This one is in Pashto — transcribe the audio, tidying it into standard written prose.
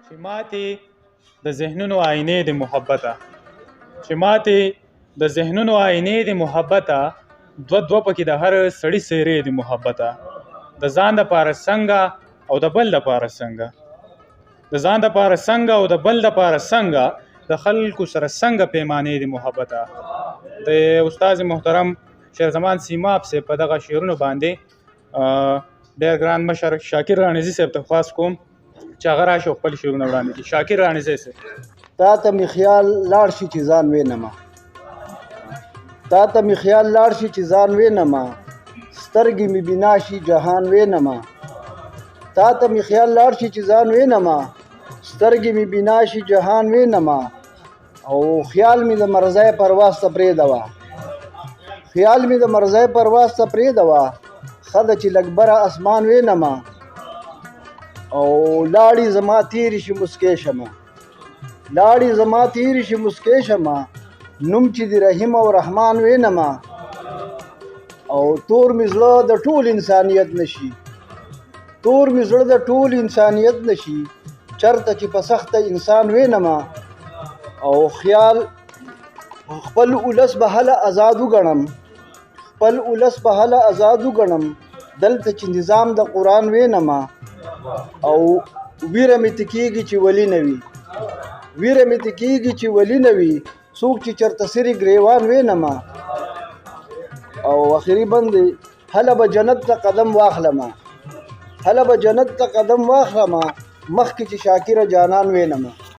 چې ماتې د ذهنونو آینې د محبته چې ماتې د ذهنونو آینې د محبته دوه پکې د هر سړي څیرې د محبته د ځان دپاره څنګه او د بل دپاره څنګه د ځان دپاره څنګه او د بل دپاره څنګه د خلکو سره څنګه پیمانې د محبته د استاد محترم شیر زمان سیماب صاحب په دغه شعرونو باندې ډېر ګران مشر شاکر رانیزي صاحب ته خواست کوم چې هغه راشي خپل شعرونه وړاندې کړي. شاکر رانیزي صاحب: تا ته مې خیال لاړ شي چې ځان وینمه، تا ته مې خیال لاړ شي چې ځان وینمه، سترګې مې بنا شي جهان وینمه، تا ته مې خیال لاړ شي چې ځان وینمه، سترګې مې بنا شي جهان وینمه، او خیال مې د مرزای پرواز ته پرېږدوه، خیال مې د مرزای پرواز ته پرېږدوه، ښه ده چې لږ بره اسمان وینمه، او لاړې زما تېرې شي مسکۍ شمه، لاړې زما تېرې شي مسکۍ شمه، نوم چې د رحیم او رحمان وینمه، او تور مې زړه د ټول انسانیت نشي، تور مې زړه د ټول انسانیت نشي، چرته چې په سخته انسان وینمه، او خیال خپل اولس به هله آزاد وګڼم، خپل اولس به هله آزاد وګڼم، دلته چې نظام د قرآن وینمه، او ویره مې تکېږي چې ولی نه وي، ویره مې تکېږي چې ولی نه وي، څوک چې چرته سرې ګریوان وینمه، او اخري بند دی: هله به جنت ته قدم واخلمه، هله به جنت ته قدم واخلمه، مخکې چې شاکره جانان وینمه.